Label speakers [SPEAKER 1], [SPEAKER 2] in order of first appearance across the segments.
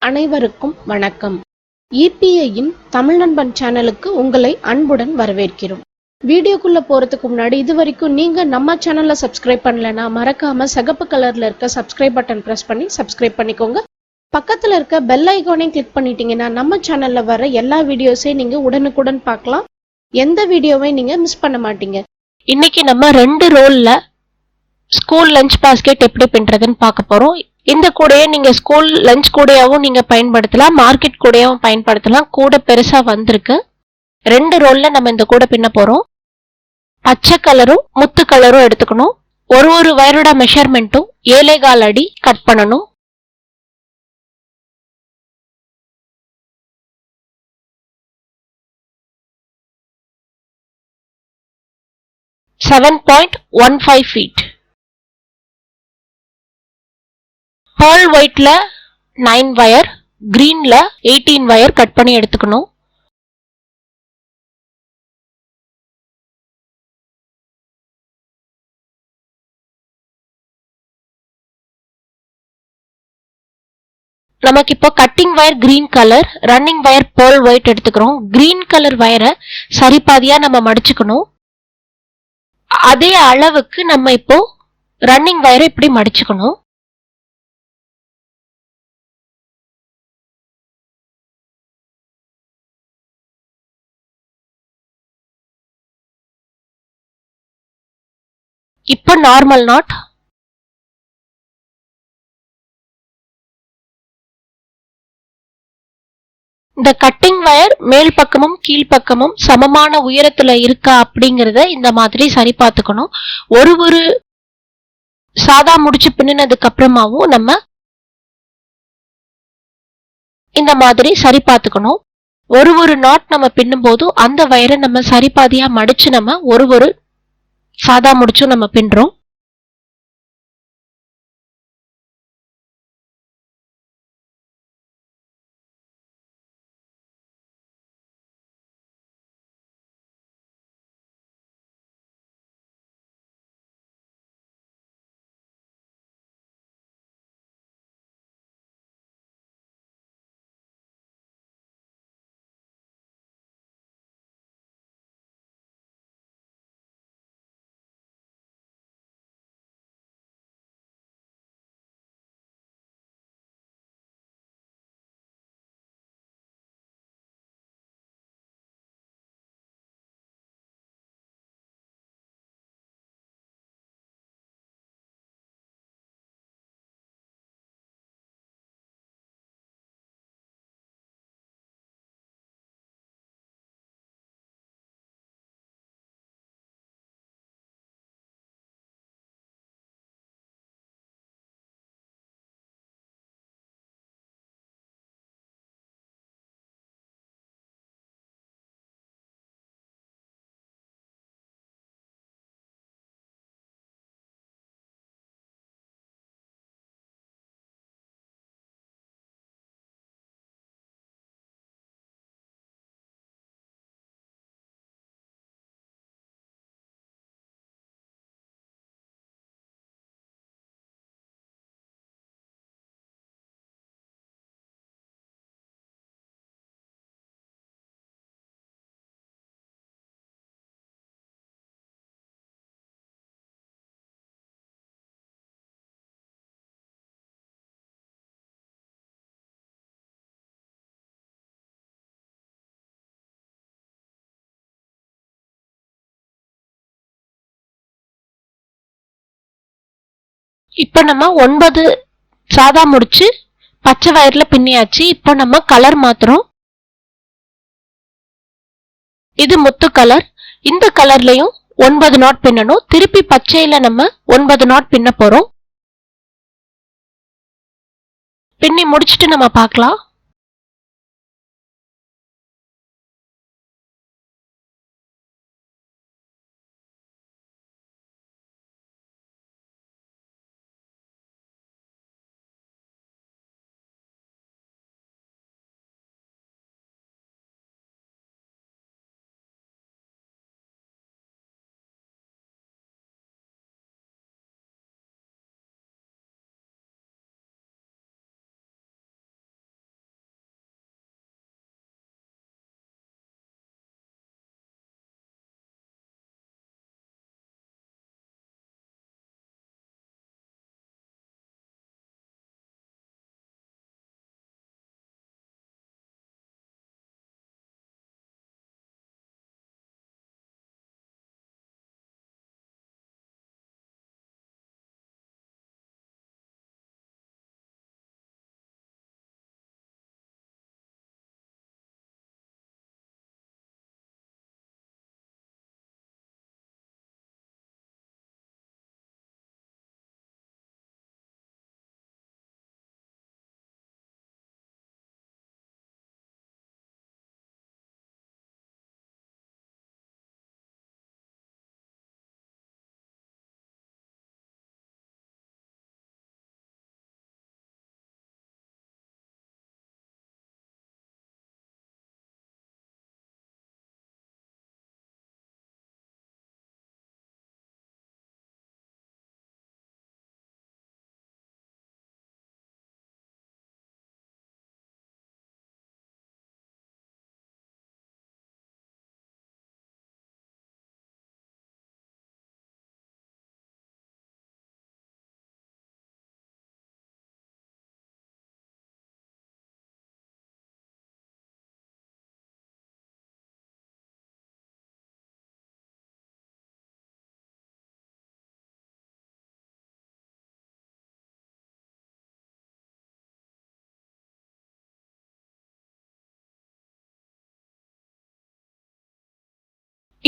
[SPEAKER 1] அனைவருக்கும் வணக்கம். EPIயின் தமிழ் நண்பன் சேனலுக்கு உங்களை அன்புடன் வரவேற்கிறோம். வீடியோக்குள்ள போறதுக்கு முன்னாடி இது வரைக்கும் நீங்க நம்ம சேனலை சப்ஸ்கிரைப் பண்ணலனா மறக்காம சிகப்பு கலர்ல இருக்க சப்ஸ்கிரைப் பட்டன் பிரஸ் பண்ணி சப்ஸ்கிரைப் பண்ணிக்கோங்க. பக்கத்துல இருக்க பெல் ஐகானையும் கிளிக் பண்ணிட்டீங்கன்னா நம்ம சேனல்ல வர எல்லா வீடியோஸையும் நீங்க உடனுக்குடன் பார்க்கலாம். எந்த வீடியோவை நீங்க மிஸ் பண்ண மாட்டீங்க. இன்னைக்கு நம்ம 2 ரோல்ல ஸ்கூல் லஞ்ச் பாஸ்கெட் எப்படி பின்றதுன்னு பார்க்க போறோம். இந்த கூடையை நீங்க ஸ்கூல் லஞ்ச் கூடையாவும் நீங்க பயன்படுத்தலாம், மார்க்கெட் கூடையாவும் பயன்படுத்தலாம். கூடை பெருசா வந்திருக்கு. 2 ரோல்ல நம்ம இந்த கூடை பின்ன போறோம். பச்சை கலரும் முத்து கலரும் எடுத்துக்கணும். ஒரு வயரோட மெஷர்மெண்ட்டும் 7.25 அடி கட் பண்ணணும். (7.15 feet). pearl whiteல 9 வயர், greenல 18 வயர் கட் பண்ணி எடுத்துக்கணும். நமக்கு இப்போ cutting wire green colour, running wire pearl white எடுத்துக்கிறோம். கிரீன் கலர் வயரை சரிபாதியா நம்ம மடிச்சுக்கணும். அதே அளவுக்கு நம்ம இப்போ ரன்னிங் வயரை இப்படி மடிச்சுக்கணும். இப்போ நார்மல் நாட். இந்த கட்டிங் வயர் மேல் பக்கமும் கீழ் பக்கமும் சமமான உயரத்துல இருக்கா அப்படிங்கறத இந்த மாதிரி சரி பார்த்துக்கணும். ஒரு சாதா முடிச்சு பின்னினதுக்கு அப்புறமாவும் நம்ம இந்த மாதிரி சரி பார்த்துக்கணும். ஒரு நாட் நம்ம பின்னும் போதும் அந்த வயரை நம்ம சரிபாதியா மடிச்சு நம்ம ஒரு சாதா முடிச்சும் நம்ம பின்றோம். இப்ப நம்ம 9 சாதா முடிச்சு பச்சை வயர்ல பின்னியாச்சு. இப்ப நம்ம கலர் மாத்துறோம். இது முத்து கலர். இந்த கலர்லயும் 9 நாட் பின்னணும். திருப்பி பச்சையில நம்ம 9 நாட் பின்ன போறோம். பின்னி முடிச்சுட்டு நம்ம பார்க்கலாம்.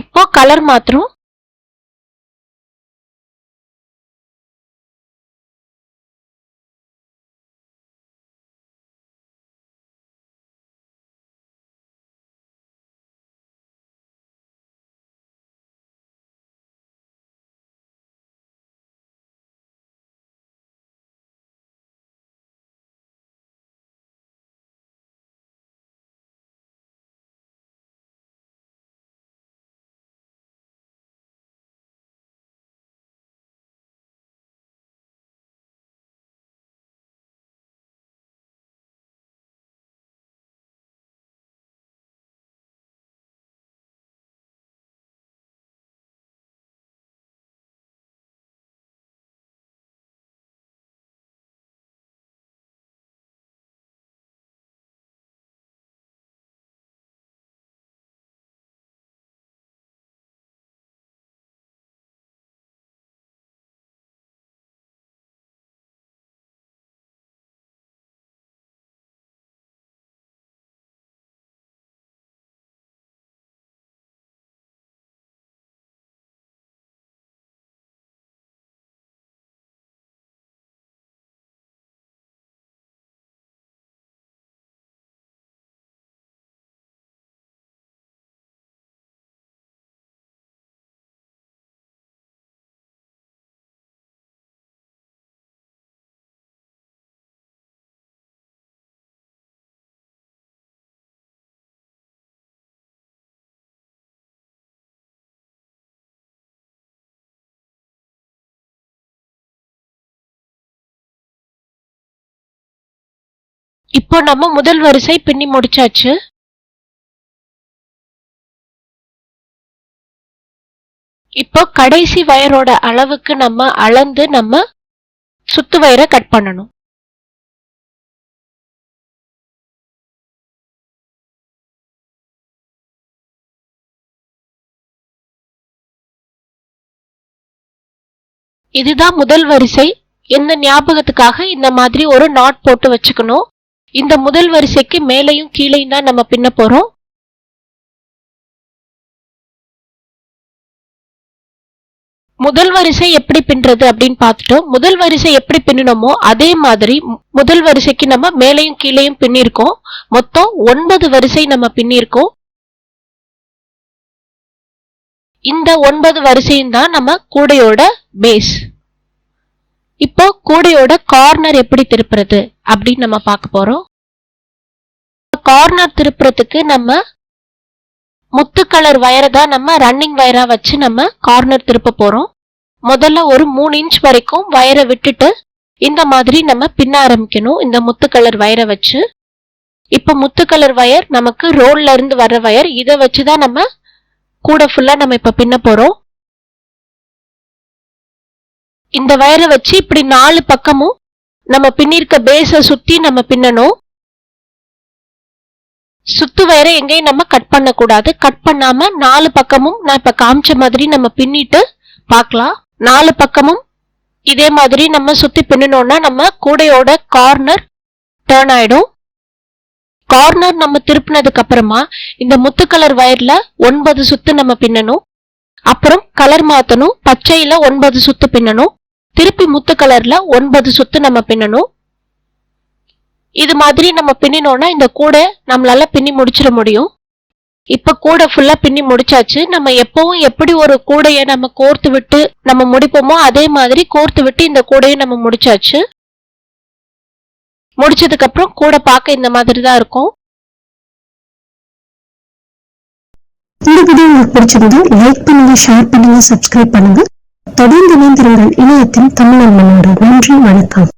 [SPEAKER 1] இப்போ கலர் மாத்துறோம். இப்போ நம்ம முதல் வரிசை பின்னி முடிச்சாச்சு. இப்போ கடைசி வயரோட அளவுக்கு நம்ம அளந்து நம்ம சுத்து வயரை கட் பண்ணணும். இதுதான் முதல் வரிசை. இந்த ஞாபகத்துக்காக இந்த மாதிரி ஒரு நாட் போட்டு வச்சுக்கணும். இந்த முதல் வரிசைக்கு மேலையும் கீழையும் தான் நம்ம பின்ன போறோம். முதல் வரிசை எப்படி பின்றது அப்படின்னு பார்த்துட்டோம். முதல் வரிசை எப்படி பின்னணுமோ அதே மாதிரி முதல் வரிசைக்கு நம்ம மேலையும் கீழையும் பின்னிருக்கோம். மொத்தம் 9 வரிசை நம்ம பின்னிருக்கோம். இந்த 9 வரிசையும் தான் நம்ம கூடையோட பேஸ். இப்போ கூடையோட கார்னர் எப்படி திருப்புறது அப்படின்னு நம்ம பார்க்க போறோம். கார்னர் திருப்புறதுக்கு நம்ம முத்து கலர் வயரை தான் நம்ம ரன்னிங் வயரா வச்சு நம்ம கார்னர் திருப்ப போறோம். முதல்ல ஒரு 3 இன்ச் வரைக்கும் வயரை விட்டுட்டு இந்த மாதிரி நம்ம பின்ன ஆரம்பிக்கணும். இந்த முத்து கலர் வயரை வச்சு இப்ப முத்து கலர் வயர் நமக்கு ரோல்ல இருந்து வர்ற வயர், இதை வச்சுதான் நம்ம கூட ஃபுல்லா நம்ம இப்ப பின்ன போறோம். இந்த வயரை வச்சு இப்படி 4 பக்கமும் நம்ம பின்னிருக்க பேஸ சுத்தி நம்ம பின்னணும். சுத்து வயரை எங்கேயும் நம்ம கட் பண்ண கூடாது. கட் பண்ணாம 4 பக்கமும் நான் இப்ப காமிச்ச மாதிரி நம்ம பின்னிட்டு பார்க்கலாம். 4 பக்கமும் இதே மாதிரி நம்ம சுத்தி பின்னணும்னா நம்ம கூடையோட கார்னர் டர்ன் ஆயிடும். கார்னர் நம்ம திருப்பினதுக்கு அப்புறமா இந்த முத்து கலர் வயர்ல 9 சுத்து நம்ம பின்னணும். அப்புறம் கலர் மாத்தணும். பச்சையில 9 சுத்து பின்னணும். திருப்பி முத்து கலர்ல 9 சுத்து நம்ம பின்னணும். இது மாதிரி நம்ம பின்னினோம்னா இந்த கூடை நம்மளால பின்னி முடிச்சிட முடியும். இப்ப கூடை ஃபுல்லா பின்னி முடிச்சாச்சு. நம்ம எப்பவும் எப்படி ஒரு கூடையை நம்ம கோர்த்து விட்டு நம்ம முடிப்போமோ அதே மாதிரி கோர்த்து விட்டு இந்த கூடையை நம்ம முடிச்சாச்சு. முடிச்சதுக்கு அப்புறம் கூடை பார்க்க இந்த மாதிரி தான் இருக்கும்.
[SPEAKER 2] இந்த வீடியோ உங்களுக்கு பிடிச்சிருந்தா லைக் பண்ணுங்க, ஷேர் பண்ணுங்க, சப்ஸ்கிரைப் பண்ணுங்க. தொடர்ந்து இணைந்திருங்கள் இணையத்தின் தமிழ் நண்பனோடு. நன்றி, வணக்கம்.